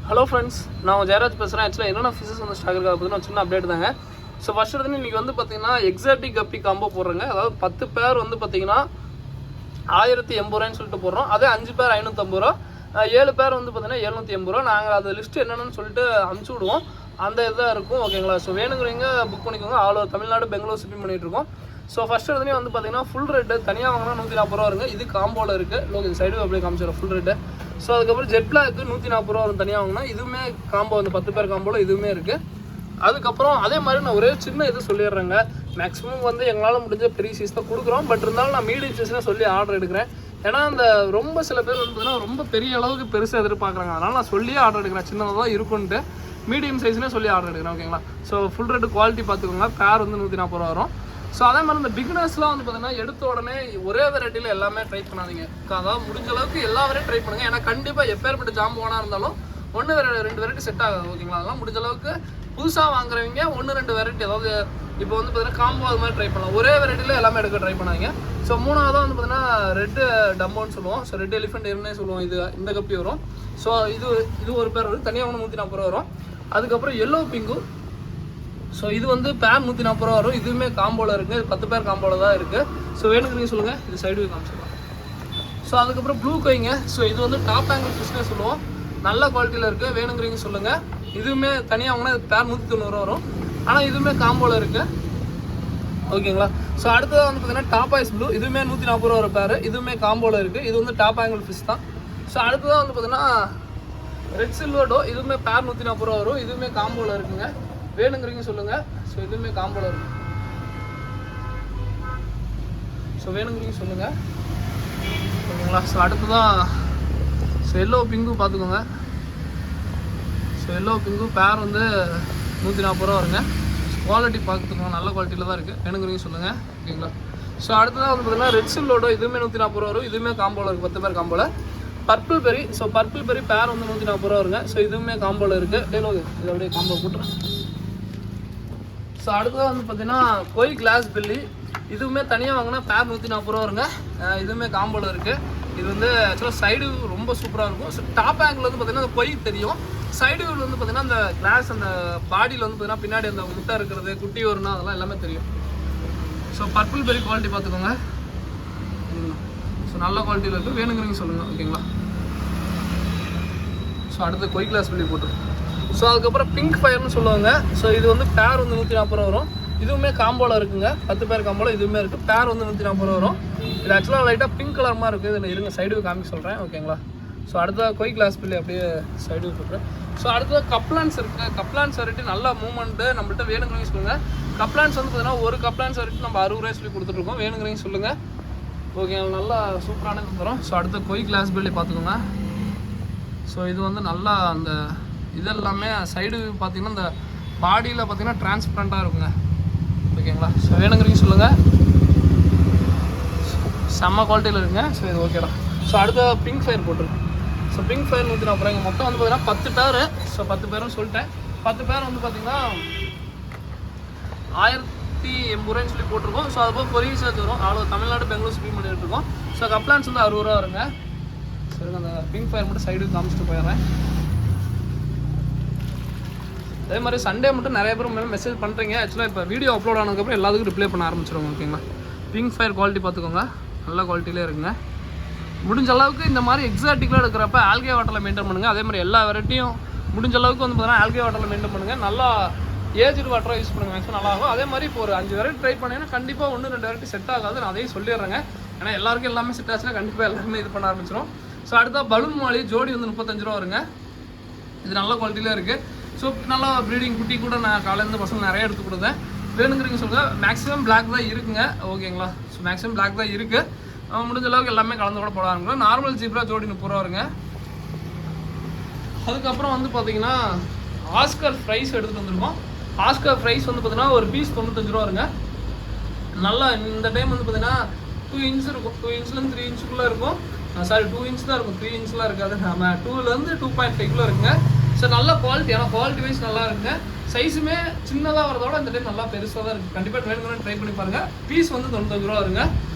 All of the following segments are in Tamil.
ஹலோ ஃப்ரெண்ட்ஸ், நான் ஜெயராஜ் பேசுகிறேன். ஆக்சுவலாக என்னென்ன ஃபிஷஸ் வந்து ஸ்டாக் இருக்காது பார்த்தீங்கன்னா சின்ன அப்டேட் தாங்க. ஸோ ஃபர்ஸ்ட் எடுத்து இன்றைக்கி வந்து பார்த்தீங்கன்னா எக்ஸாட்டிக் கப்பி காம்போ போடுறேங்க. அதாவது 10 பேர் வந்து பார்த்தீங்கன்னா 1080 ரூபாய்ன்னு சொல்லிட்டு போடுறோம். அதே 5 பேர் 550 ரூபா, 7 பேர் வந்து பார்த்தீங்கன்னா 780 ரூபா. நாங்கள் அது லிஸ்ட்டு என்னென்னு சொல்லிட்டு அனுப்பிச்சி விடுவோம். அந்த இதாக இருக்கும், ஓகேங்களா? ஸோ வேணுங்கிறவங்க புக் பண்ணிக்கோங்க. All over Tamil Nadu, Bangalore shipping பண்ணிகிட்ருக்கோம். ஸோ ஃபஸ்ட் எடுத்துனே வந்து பார்த்தீங்கன்னா ஃபுல் ரேட்டு தனியாக வாங்கினா 140 ரூபா வருங்க. இது காம்போவில் இருக்குது. லோக் இந்த சைடு அப்படியே காமிச்சிடும் ஃபுல் ரேட்டு. ஸோ அதுக்கப்புறம் ஜெட் பிளாக்கு 140 ரூபா வரும் தனியாக வாங்கினா. இதுவுமே காம்போ வந்து 10 பேர் காம்போவில் இதுவுமே இருக்குது. அதுக்கப்புறம் அதே மாதிரி நான் ஒரே சின்ன இது சொல்லிடுறேங்க. மேக்ஸிமம் வந்து எங்களால் முடிஞ்ச பெரிய சைஸ் தான் கொடுக்குறோம். பட் இருந்தாலும் நான் மீடியம் சைஸ்னால் சொல்லி ஆர்டர் எடுக்கிறேன். ஏன்னா அந்த ரொம்ப சில பேர் வந்து பார்த்தீங்கன்னா ரொம்ப பெரிய அளவுக்கு பெருசாக எதிர்பார்க்குறாங்க. அதனால் நான் சொல்லியே ஆர்டர் எடுக்கிறேன். சின்னதாக தான் இருக்குன்ட்டு மீடியம் சைஸ்னே சொல்லி ஆர்டர் எடுக்கிறேன், ஓகேங்களா? ஸோ ஃபுல் ரேட்டு குவாலிட்டி பார்த்துக்கோங்க. பேர் வந்து 140 ரூபா வரும். ஸோ அதே மாதிரி இந்த பிகினர்ஸ்லாம் வந்து பார்த்தீங்கன்னா எடுத்த உடனே ஒரே வெரைட்டியில் எல்லாமே ட்ரை பண்ணாதீங்க. அதாவது முடிஞ்ச அளவுக்கு எல்லா வெரைட்டி ட்ரை பண்ணுங்கள். ஏன்னா கண்டிப்பாக எப்பேற்பட்ட ஜாம்பவானாக இருந்தாலும் 1-2 வெரைட்டி செட் ஆகாது, ஓகேங்களா? அதெல்லாம் முடிஞ்ச அளவுக்கு புதுசாக வாங்குறவங்க 1-2 வெரைட்டி, அதாவது இப்போ வந்து பார்த்தீங்கன்னா காம்போ அது மாதிரி ட்ரை பண்ணலாம். ஒரே வெரைட்டியில் எல்லாமே எடுக்க ட்ரை பண்ணாங்க. ஸோ மூணாவதாக வந்து பார்த்தீங்கன்னா ரெட்டு டம்போன்னு சொல்லுவோம். ஸோ ரெட் எலிஃபென்ட் இருந்தே சொல்லுவோம். இது இந்த கப்பி வரும். ஸோ இது ஒரு பேர் வரும். தனியாக 140 ரூபா வரும். அதுக்கப்புறம் எல்லோ பிங்கு. ஸோ இது வந்து பேர் 140 ரூபா வரும். இதுவுமே காம்போவில் இருக்குது. 10 பேர் காம்போவில் தான் இருக்குது. ஸோ வேணுங்கிறீங்க சொல்லுங்கள். இது சைடு காமிச்சிடலாம். ஸோ அதுக்கப்புறம் ப்ளூ கோயிங்க. ஸோ இது வந்து டாப் ஆங்கிள் ஃபிஷ்னே சொல்லுவோம். நல்ல குவாலிட்டியில் இருக்குது. வேணுங்கிறீங்க சொல்லுங்கள். இதுவுமே தனியாக வாங்கினா இது பேர் 190 ரூபா வரும். ஆனால் இதுவுமே காம்போவில் இருக்குது, ஓகேங்களா? ஸோ அடுத்ததாக வந்து பார்த்தீங்கன்னா டாப் ஐஸ் ப்ளூ. இதுவுமே 140 ரூபா வர பேர். இதுவுமே காம்போவில் இருக்குது. இது வந்து டாப் ஆங்கிள் ஃபிஷ் தான். ஸோ அடுத்ததாக வந்து பார்த்தீங்கன்னா ரெட் சில்வர்டோ. இதுவுமே பேர் 140 ரூபா வரும். இதுவுமே காம்போவில் இருக்குங்க. வேணுங்கிறீங்க சொல்லுங்கள். ஸோ இதுவுமே காம்போவில் இருக்கும். ஸோ வேணுங்கிறீங்க சொல்லுங்கள், ஓகேங்களா? ஸோ அடுத்ததான் ஸோ எல்லோ பிங்கு பார்த்துக்கோங்க. ஸோ எல்லோ பிங்கு பேர் வந்து 140 ரூபா வருங்க. குவாலிட்டி பார்த்துக்கோங்க. நல்ல குவாலிட்டியில் தான் இருக்குது. வேணுங்கிறீங்க சொல்லுங்கள், ஓகேங்களா? ஸோ அடுத்ததான் வந்து பார்த்தீங்கன்னா ரெட் சில்லோடோ. இதுவுமே 140 ரூபா வரும். இதுவுமே காம்போவில் இருக்குது. 10 பேர் காம்போவில். பர்பிள் பெரி. ஸோ பர்பிள் பெரி பேர் வந்து 140 ரூபா வருங்க. ஸோ இதுவுமே காம்போவில் இருக்குது. இது அப்படியே காம்போ போட்டுறேன். ஸோ அடுத்ததாக வந்து பார்த்தீங்கன்னா கோய் கிளாஸ் பில்லி. இதுவுமே தனியாக வாங்கினா பேர் 140 ரூபா வருங்க. இதுவுமே காம்போவில் இருக்குது. இது வந்து ஆக்சுவலாக சைடு ரொம்ப சூப்பராக இருக்கும். ஸோ டாப் ஆங்கிள் வந்து பார்த்தீங்கன்னா அந்த கொய் தெரியும். சைடு வியூவில் வந்து பார்த்தீங்கன்னா அந்த கிளாஸ் அந்த பாடியில் வந்து பார்த்தீங்கன்னா பின்னாடி அந்த முட்டை இருக்கிறது, குட்டி வரும்னா அதெல்லாம் எல்லாமே தெரியும். ஸோ பர்பிள் பெரி குவாலிட்டி பார்த்துக்கோங்க. ஸோ நல்ல குவாலிட்டியில் இருக்குது. வேணுங்கிறீங்க சொல்லுங்கள், ஓகேங்களா? ஸோ அடுத்து கொய் கிளாஸ் பில்லி போட்டுருக்கோம். ஸோ அதுக்கப்புறம் பிங்க் ஃபயர்னு சொல்லுவாங்க. ஸோ இது வந்து பேர் வந்து 140 ரூபா வரும். இதுவுமே காம்போவில் இருக்குங்க. 10 பேர் காம்போவில் இதுவுமே இருக்குது. பேர் வந்து 140 ரூபா வரும். இது ஆக்சுவலாக லைட்டாக பிங்க் கலர் மாதிரி இருக்குது. இதில் இருங்க சைடு காமிக்க சொல்கிறேன், ஓகேங்களா? ஸோ அடுத்ததாக கொய் கிளாஸ் பில்லி அப்படியே சைடு போட்டுறேன். ஸோ அடுத்ததாக கப்லான்ஸ் இருக்குது. கப்லான்ஸ் வெரைட்டி நல்லா மூவ்மெண்ட்டு. நம்மள்கிட்ட வேணுங்கிறீங்க சொல்லுங்கள். கப்லான்ஸ் வந்து பார்த்தீங்கன்னா ஒரு கப்லான்ஸ் வெரைட்டி நம்ம 60 ரூபாய் சொல்லி கொடுத்துட்ருக்கோம். வேணுங்கிறீங்க சொல்லுங்கள், ஓகே? நல்லா சூப்பரானது தரும். ஸோ அடுத்த கொய் கிளாஸ் பில்லி பார்த்துக்கோங்க. ஸோ இது வந்து நல்லா அந்த இதெல்லாமே சைடு பார்த்தீங்கன்னா இந்த பாடியில் பார்த்தீங்கன்னா டிரான்ஸ்பரண்ட்டாக இருக்குங்க, ஓகேங்களா? ஸோ வேணுங்கிறீங்க சொல்லுங்கள். செம்ம குவாலிட்டியில் இருக்குங்க. ஸோ இது ஓகேடா. ஸோ அடுத்த பிங்க் ஃபயர் போட்டிருக்கு. ஸோ பிங்க் ஃபயர் 140 ரூபாய்ங்க. மொத்தம் வந்து பார்த்தீங்கன்னா 10 பேர். ஸோ 10 பேரும் சொல்லிட்டேன். 10 பேர் வந்து பார்த்தீங்கன்னா 1080 ரூபாய்ன்னு சொல்லி போட்டிருக்கோம். ஸோ அதுபோல் கொரியர் சார்ஜ் வரும். அவ்வளோ தமிழ்நாடு, பெங்களூர் ஷிப்பிங் பண்ணிட்டு இருக்கோம். ஸோ கப்லான்ஸ் வந்து 60 ரூபா வருங்க. சரிங்க, அந்த பிங்க் ஃபயர் மட்டும் சைடு காமிச்சிட்டு போயிடுறேன். அதே மாதிரி சண்டே மட்டும் நிறைய பேர் மேலே மெசேஜ் பண்ணுறீங்க. ஆக்சுவலாக இப்போ வீடியோ அப்லோட் ஆனதுக்கப்புறம் எல்லாத்துக்கும் ரிப்ளை பண்ண ஆரம்பிச்சிடுவோம், ஓகேங்களா? பிங்க் ஃபயர் குவாலிட்டி பார்த்துக்கோங்க. நல்ல குவாலிட்டியிலே இருக்குங்க. முடிஞ்ச அளவுக்கு இந்த மாதிரி எக்ஸாட்டிக்காக எடுக்கிறப்ப ஆல்கே வாட்டரில் மெயின்டைன் பண்ணுங்கள். அதே மாதிரி எல்லா வெரைட்டியும் முடிஞ்ச அளவுக்கு வந்து பார்த்தீங்கன்னா ஆல்கே வாட்டரில் மெயின்டைன் பண்ணுங்கள். நல்லா ஏஜ்டு வாட்டராக யூஸ் பண்ணுங்கள். மேக்ஸிமம் நல்லாகும். அதே மாதிரி இப்போ ஒரு 5 வெரைட்டி ட்ரை பண்ணிங்கன்னா கண்டிப்பாக 1-2 வெரைட்டி செட் ஆகாது. நான் அதையும் சொல்லிடுறேங்க. ஏன்னா எல்லாருக்கும் எல்லாமே செட் ஆச்சுன்னா கண்டிப்பாக எல்லாருமே இது பண்ண ஆரம்பிச்சிடும். ஸோ அடுத்தா பலூன் மாலி. ஜோடி வந்து 35 ரூபா வருங்க. இது நல்ல குவாலிட்டியிலே இருக்குது. ஸோ நல்லா ப்ரீடிங் குட்டி கூட நான் காலையிலேருந்து பசங்க நிறைய எடுத்து கொடுத்தேன். வேணுங்கிறீங்க சொல்லுங்கள். மேக்ஸிமம் பிளாக் தான் இருக்குங்க, ஓகேங்களா? ஸோ மேக்ஸிமம் பிளாக் தான் இருக்குது. முடிஞ்ச அளவுக்கு எல்லாமே கலந்து கூட போட ஆரம்பிக்கும். நார்மல் ஜீப்ரா ஜோடி 30 ரூபா வருங்க. அதுக்கப்புறம் வந்து பார்த்தீங்கன்னா ஆஸ்கர் ஃப்ரைஸ் எடுத்துகிட்டு வந்துருக்கோம். ஆஸ்கர் ஃப்ரைஸ் வந்து பார்த்தீங்கன்னா ஒரு பீஸ் 95 ரூபா வருங்க. நல்லா இந்த டைம் வந்து பார்த்தீங்கன்னா 2 இன்ச் இருக்கும். 2 இன்ச்லேருந்து 3 இன்ச்சுக்குள்ளே இருக்கும். சாரி 2 இன்ச் தான் இருக்கும். 3 இன்ச்லாம் இருக்காது. நம்ம 2லேருந்து 2.5 இருக்குங்க. ஸோ நல்ல குவாலிட்டி. ஆனால் குவாலிட்டி வைஸ் நல்லா இருக்குங்க. சைஸுமே சின்னதாக வரதோட இந்த டைம் நல்லா பெருசாக தான் இருக்குது. கண்டிப்பாக வேணும்னு ட்ரை பண்ணி பாருங்கள். பீஸ் வந்து 95 ரூபா வருங்க,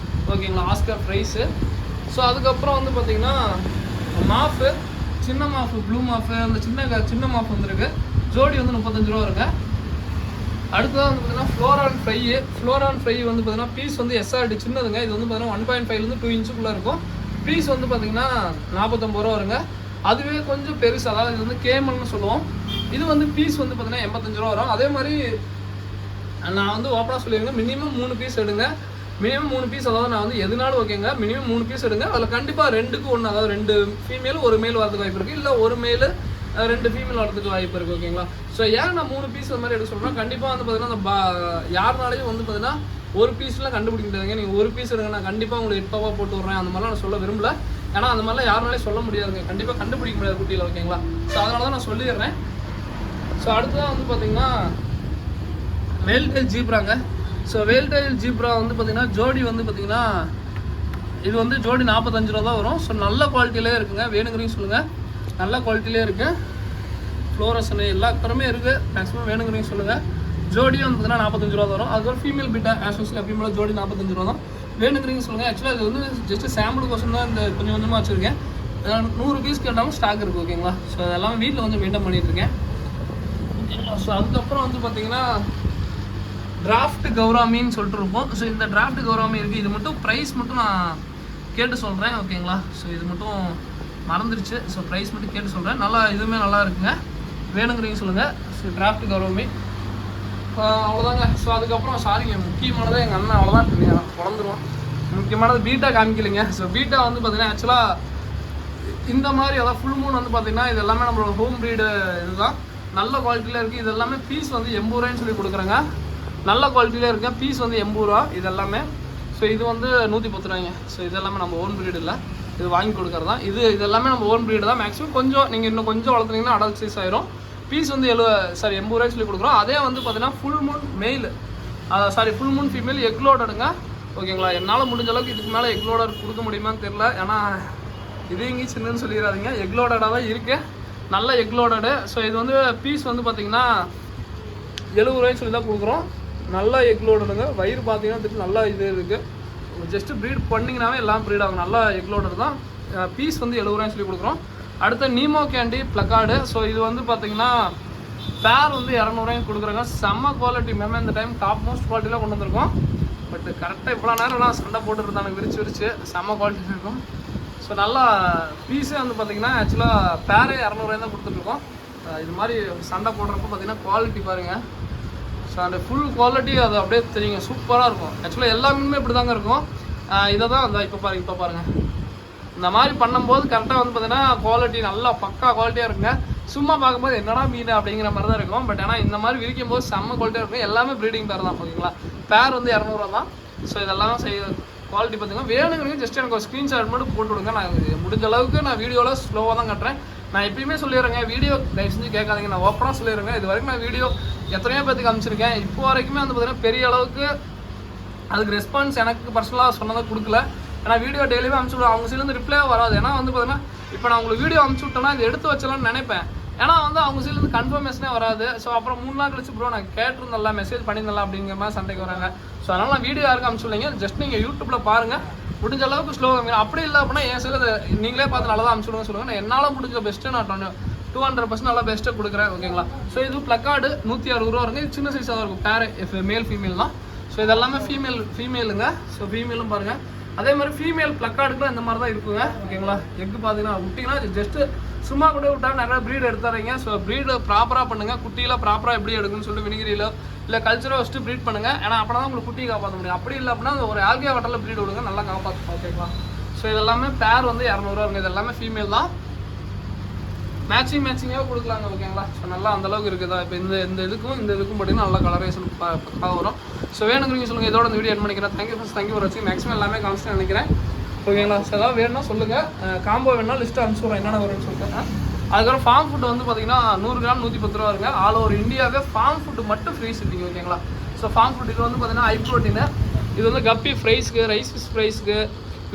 ஓகேங்களா? Oscar price. ஸோ அதுக்கப்புறம் வந்து பார்த்தீங்கன்னா மாஃபு. சின்ன மாஃபு ப்ளூ மாஃபு அந்த சின்ன மாஃப் வந்துருக்கு. ஜோடி வந்து 35 ரூபா வருங்க. அடுத்ததாக வந்து பார்த்தீங்கன்னா ஃப்ளோரான் ஃப்ரை வந்து பார்த்தீங்கன்னா பீஸ் வந்து எஸ்ஆர்டி சின்னதுங்க. இது வந்து பார்த்தீங்கன்னா 1.5 2 இன்ச்சுக்குள்ளே இருக்கும். பீஸ் வந்து பார்த்தீங்கன்னா 49 ரூபா வருங்க. அதுவே கொஞ்சம் பெருசு, அதாவது இது வந்து கேமல்னு சொல்லுவோம். இது வந்து பீஸ் வந்து பார்த்தீங்கன்னா 85 ரூபா வரும். அதே மாதிரி நான் வந்து ஓப்பனாக சொல்லிடுங்க, மினிமம் 3 பீஸ் எடுங்க. மினிமம் 3 பீஸ், அதாவது நான் வந்து எதுனாலும் ஓகேங்க, மினிமம் 3 பீஸ் எடுங்க. அதில் கண்டிப்பாக 2க்கு 1, அதாவது 2 ஃபீமேல் 1 மேல் வரதுக்கு வாய்ப்பு இருக்குது, இல்லை 1 மேல் 2 ஃபீமேல் வரதுக்கு வாய்ப்பு இருக்குது. ஓகேங்களா? ஸோ ஏன் நான் 3 பீஸ் அந்த மாதிரி எடுக்க சொல்கிறேன்னா, கண்டிப்பாக வந்து பார்த்தீங்கன்னா அந்த யாருனாலையும் வந்து பார்த்தீங்கன்னா ஒரு பீஸ்லாம் கண்டுபிடிக்க முடியாதுங்க. நீங்கள் ஒரு பீஸ் எடுங்க, நான் கண்டிப்பாக உங்களுக்கு 8 ரூபா போட்டு விட்றேன், அந்த மாதிரிலாம் நான் சொல்ல விரும்பல. ஏன்னா அந்த மாதிரிலாம் யாருனாலையும் சொல்ல முடியாதுங்க, கண்டிப்பாக கண்டுபிடிக்க முடியாது குட்டியில். ஓகேங்களா? ஸோ அதனால தான் நான் சொல்லிடுறேன். ஸோ அடுத்ததான் வந்து பார்த்தீங்கன்னா வேல்டைல் ஜீப்ராங்க. ஸோ வேல்டைல் ஜீப்ரா வந்து பார்த்தீங்கன்னா ஜோடி வந்து பார்த்தீங்கன்னா இது வந்து ஜோடி 45 ரூபா தான் வரும். ஸோ நல்ல குவாலிட்டியிலே இருக்குங்க, வேணுங்கிறீங்க சொல்லுங்கள். நல்ல குவாலிட்டியிலே இருக்குது, ஃப்ளோரசனு எல்லா கலருமே இருக்குது. மேக்ஸிமம் வேணுங்கிறீங்க சொல்லுங்கள். ஜோடியும் வந்து பார்த்தீங்கன்னா 45 ரூபா வரும். அதுக்கப்புறம் ஃபீமேல் பீட்டா ஆஸ்வஸில் எப்பயும் போல ஜோடி 45 ரூபா தான். வேணுங்கிறீங்க சொல்லுங்கள். ஆக்சுவலாக இது வந்து ஜஸ்ட் சாம்பிளுக்கோசம் தான் இந்த கொஞ்சம் கொஞ்சமாக வச்சுருக்கேன். 100 பீஸ் கேட்டாலும் ஸ்டாக் இருக்குது. ஓகேங்களா? ஸோ அதெல்லாம் வீட்டில் கொஞ்சம் மெயின்டைன் பண்ணிகிட்ருக்கேன். ஸோ அதுக்கப்புறம் வந்து பார்த்தீங்கன்னா டிராஃப்ட் கௌராமின்னு சொல்லிட்டு இருப்போம். ஸோ இந்த டிராஃப்ட் கௌராமி இருக்குது. இது மட்டும் ப்ரைஸ் மட்டும் நான் கேட்டு சொல்கிறேன். ஓகேங்களா? ஸோ இது மட்டும் மறந்துருச்சு. ஸோ ப்ரைஸ் மட்டும் கேட்டு சொல்கிறேன். நல்லா இதுவுமே நல்லா இருக்குங்க, வேணுங்கிறீங்க சொல்லுங்கள். ஸோ டிராஃப்ட் கௌராமி அவ்வளோதாங்க. ஸோ அதுக்கப்புறம் சாரிங்க, முக்கியமானதாக எங்கள் அண்ணன் அவ்வளோதான் குழந்துருவோம். முக்கியமானது பீட்டா காமிக்கலைங்க. ஸோ பீட்டா வந்து பார்த்தீங்கன்னா ஆக்சுவலாக இந்த மாதிரி அதாவது ஃபுல் மூன் வந்து பார்த்தீங்கன்னா இது எல்லாமே நம்மளோட ஹோம் ப்ரீடு இதுதான். நல்ல குவாலிட்டியில் இருக்குது. இது எல்லாமே பீஸ் வந்து 80 ரூபாய்ன்னு சொல்லி கொடுக்குறாங்க. நல்ல குவாலிட்டியில் இருக்க பீஸ் வந்து 80 ரூபா இது எல்லாமே. ஸோ இது வந்து 110 ரூபாய்ங்க. ஸோ இது எல்லாமே நம்ம ஓன் ப்ரீடு இல்லை, இது வாங்கி கொடுக்குறது தான். இது எல்லாமே நம்ம ஓன் ப்ரீடு தான். மேக்ஸிமம் கொஞ்சம் நீங்கள் இன்னும் கொஞ்சம் வளர்த்துனீங்கன்னா அடல்ட் சைஸ் ஆயிரும். பீஸ் வந்து 80 ரூபாய் சொல்லி கொடுக்குறோம். அதே வந்து பார்த்தீங்கன்னா full moon male full moon female எக்லோடடுங்க. ஓகேங்களா? என்னால் முடிஞ்ச அளவுக்கு இதுக்கு மேலே எக்லோடர் கொடுக்க முடியுமான்னு தெரில. ஏன்னா இது எங்கேயும் சின்னன்னு சொல்லிடாதீங்க, எக்லோடடாக தான் இருக்குது, நல்ல எக்லோடடு. ஸோ இது வந்து பீஸ் வந்து பார்த்தீங்கன்னா 70 ரூபாய்ன்னு சொல்லி தான் கொடுக்குறோம். நல்லா எக்லோடடுங்க. வயிறு பார்த்தீங்கன்னா நல்லா இது இருக்குது. ஜஸ்ட்டு ப்ரீட் பண்ணிங்கனாவே எல்லாம் ப்ரீட் ஆகும். நல்லா எக்லோடர் தான். பீஸ் வந்து 70 ரூபாய்ன்னு சொல்லி கொடுக்குறோம். அடுத்த நீமோ கேண்டி ப்ளக்கார்டு. ஸோ இது வந்து பார்த்தீங்கன்னா பேர் வந்து 200 ரூபாய்க்கு கொடுக்குறாங்க. செம்ம குவாலிட்டி. மேம் இந்த டைம் டாப் மோஸ்ட் குவாலிட்டியில் கொண்டு வந்திருக்கோம். பட் கரெக்டாக இவ்வளோ நேரம்லாம் சண்டை போட்டுருந்தாங்க, விரிச்சு செம்ம குவாலிட்டி இருக்கும். ஸோ நல்லா பீஸே வந்து பார்த்தீங்கன்னா ஆக்சுவலாக பேரே 200 ரூபாய் தான் கொடுத்துட்ருக்கோம். இது மாதிரி சண்டை போடுறப்போ பார்த்தீங்கன்னா குவாலிட்டி பாருங்கள். ஸோ அந்த ஃபுல் குவாலிட்டி அது அப்படியே தெரியுங்க, சூப்பராக இருக்கும். ஆக்சுவலாக எல்லா மீனுமே இப்படி தாங்க இருக்கும். இதை தான் அந்த இப்போ பாருங்கள் இந்த மாதிரி பண்ணும்போது கரெக்டாக வந்து பார்த்தீங்கன்னா குவாலிட்டி நல்லா பக்கா குவாலிட்டியாக இருக்குங்க. சும்மா பார்க்கும்போது என்னடா மீன் அப்படிங்கிற மாதிரி தான் இருக்கும். பட் ஆனால் இந்த மாதிரி விரிக்கும் போது செம்ம குவாலிட்டியாக இருக்கும். எல்லாமே ப்ரீடிங் பேர் தான். ஓகேங்களா? பேர் வந்து 200 ரூபா தான். ஸோ இதெல்லாம் குவாலிட்டி பார்த்தீங்கன்னா வேணுங்கிறீங்க ஜஸ்ட் எனக்கு ஒரு ஸ்க்ரீன்ஷாட் மட்டும் போட்டு விடுங்க. நான் முடிஞ்ச அளவுக்கு நான் வீடியோவில் ஸ்லோவாக தான் கட்டுறேன். நான் எப்பயுமே சொல்லிடுறேங்க, வீடியோ தயவு செஞ்சு கேட்காதீங்க, நான் ஓப்பனாக சொல்லிடுறேங்க. இது வரைக்கும் நான் வீடியோ எத்தனையோ பேருக்கு காமிச்சிருக்கேன். இப்போ வரைக்குமே வந்து பார்த்தீங்கன்னா பெரிய அளவுக்கு அதுக்கு ரெஸ்பான்ஸ் எனக்கு பர்சனலாக சொன்னதை கொடுக்கல. ஏன்னா வீடியோ டெய்லியுமே அனுப்பிச்சு விடுவேன், அவங்க சைட்லேருந்து ரிப்ளே வராது. ஏன்னா வந்து பார்த்தீங்கன்னா இப்போ நான் உங்களுக்கு வீடியோ அனுப்பிச்சு விட்டேன்னா இது எடுத்து வச்சலாம்னு நினைப்பேன். ஏன்னா வந்து அவங்க சைட்லேருந்து கன்ஃபர்மேஷனே வராது. ஸோ அப்புறம் 3 நாள் கழிச்சு ப்ரோ நான் கேட்டிருந்தேன்ல, மெசேஜ் பண்ணியிருந்தேன் அப்படிங்கிற மாதிரி சண்டைக்கு வராங்க. ஸோ அதனால் நான் வீடியோ யாருக்கும் அனுப்பிச்சு விடுங்க. ஜஸ்ட் நீங்கள் யூடியூப்பில் பாருங்கள், முடிஞ்ச அளவுக்கு ஸ்லோ அப்படி இல்லை அப்படின்னா என் சைடில் நீங்களே பார்த்து நல்லா தான் அனுப்பிச்சு விடுங்க சொல்லுங்கள். நான் என்னால் முடிஞ்ச பெஸ்ட்டு நான் 200% நல்லா பெஸ்ட்டாக கொடுக்குறேன். ஓகேங்களா? ஸோ இது ப்ளக்கார்டு 160 ரூபா வருங்க. இது சின்ன சைஸாக தான் இருக்கும். பேர் மேல் ஃபீமேல் தான். ஸோ இதெல்லாமே ஃபீமேலுங்க. ஸோ ஃபீமேலும் பாருங்கள். அதே மாதிரி ஃபீமேல் ப்ளக்கார்டுக்குலாம் இந்த மாதிரி தான் இருக்குங்க. ஓகேங்களா? எக்கு பார்த்தீங்கன்னா விட்டிங்கன்னா ஜஸ்ட்டு சும்மா கூட விட்டால் நிறையா ப்ரீடு எடுத்துறீங்க. ஸோ ப்ரீடு ப்ராப்பராக பண்ணுங்கள். குட்டியில் ப்ராப்பராக எப்படி எடுக்குன்னு சொல்லிட்டு வினிகிரியில் இல்லை கல்ச்சரை வச்சுட்டு ப்ரீட் பண்ணுங்கள். ஏன்னா அப்போ தான் உங்களுக்கு குட்டியை காப்பாற்ற முடியும். அப்படி இல்லை அப்படின்னா ஒரு ஆல்கியா வட்டலில் ப்ரீட் விடுங்க, நல்லா காப்பாற்றும். ஓகேங்களா? ஸோ இதெல்லாமே பேர் வந்து 200 ரூபா இருக்குது. இது எல்லாமே ஃபீமேல் தான். மேட்சிங்காக கொடுக்கலாங்க. ஓகேங்களா? ஸோ நல்லா அந்தளவுக்கு இருக்குதா. இப்போ இந்த இதுக்கும் பார்த்தீங்கன்னா நல்லா கலரேஷன் பக்காக வரும். ஸோ வேணுங்கிறீங்க சொல்லுங்கள். இதோட இந்த வீடியோ எட் பண்ணிக்கிறேன். தேங்க்யூ ஃபார் வாட்சிங். மேக்ஸிமம் எல்லாமே காமிச்சு நினைக்கிறேன். ஓகேங்களா? ஸோ ஏதாவது வேணும்னா சொல்லுங்கள். காம்போ வேணும்னா லிஸ்ட்டு அனுப்பிச்சு விட்றேன் என்னென்ன வரும்னு சொல்லிட்டு. அதுக்கப்புறம் ஃபார்ம் ஃபுட் வந்து பார்த்தீங்கன்னா 100 கிராம் 110 ரூபா வருங்க. ஆல் ஓவர் இந்தியாவே ஃபார்ம் ஃபுட்டு மட்டும் ஃப்ரீ ஷிப்பிங். ஓகேங்களா? ஸோ ஃபார்ம் ஃபுட் இது வந்து பார்த்தீங்கன்னா ஹை ப்ரோட்டீனு. இது வந்து கப்பி ஃப்ரைஸ்க்கு, ரைஸ் ஃபிஷ் ஃப்ரைஸ்க்கு,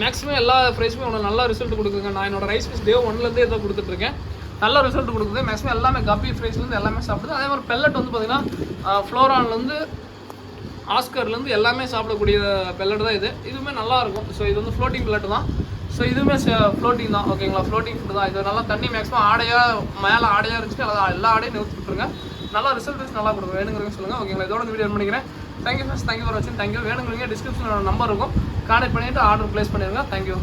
மேக்ஸிமம் எல்லா ஃப்ரைஸுமே உங்களுக்கு நல்ல ரிசல்ட் கொடுக்குங்க. நான் என்னோட ரைஸ் ஃபிஷ் டே 1லேருந்தே இதை கொடுத்துட்ருக்கேன். நல்ல ரிசல்ட் கொடுக்குது. மேக்ஸிமம் எல்லாமே கப்பி ஃப்ரைஸ்லேருந்து எல்லாமே சாப்பிடுது. அதே மாதிரி பெல்லட் வந்து பார்த்தீங்கன்னா ஃப்ளோரான்லேருந்து ஆஸ்கர்லேருந்து எல்லாமே சாப்பிடக்கூடிய பெல்லட் தான் இது. இதுவுமே நல்லாயிருக்கும். ஸோ இது வந்து ஃப்ளோட்டிங் பெல்லட் தான். ஸோ இதுவுமே ஃப்ளோட்டிங் தான் ஓகேங்களா, ஃப்ளோட்டிங் ஃபுட் தான். இது நல்லா தண்ணி மேக்ஸிமம் ஆடையாக மேலே ஆடையாக இருந்துச்சு, எல்லா ஆடையும் நிறுத்தி விட்டுருங்க. நல்லா ரிசல்ட் நல்லா கொடுக்கும். வேணுங்கிறவங்க சொல்லுங்கள் ஓகேங்களா. இதோட வீடியோ பண்ணிக்கிறேன். தேங்க்யூ ஃப்ரெண்ட்ஸ், தேங்க்யூ ஃபார் வாட்சிங். தேங்க்யூ. வேணுங்கிறவங்க டிஸ்கிரிப்ஷனில் நம்பர் இருக்கும், கான்டெக்ட் பண்ணிவிட்டு ஆர்டர் ப்ளேஸ் பண்ணிடுங்க. தேங்க்யூ.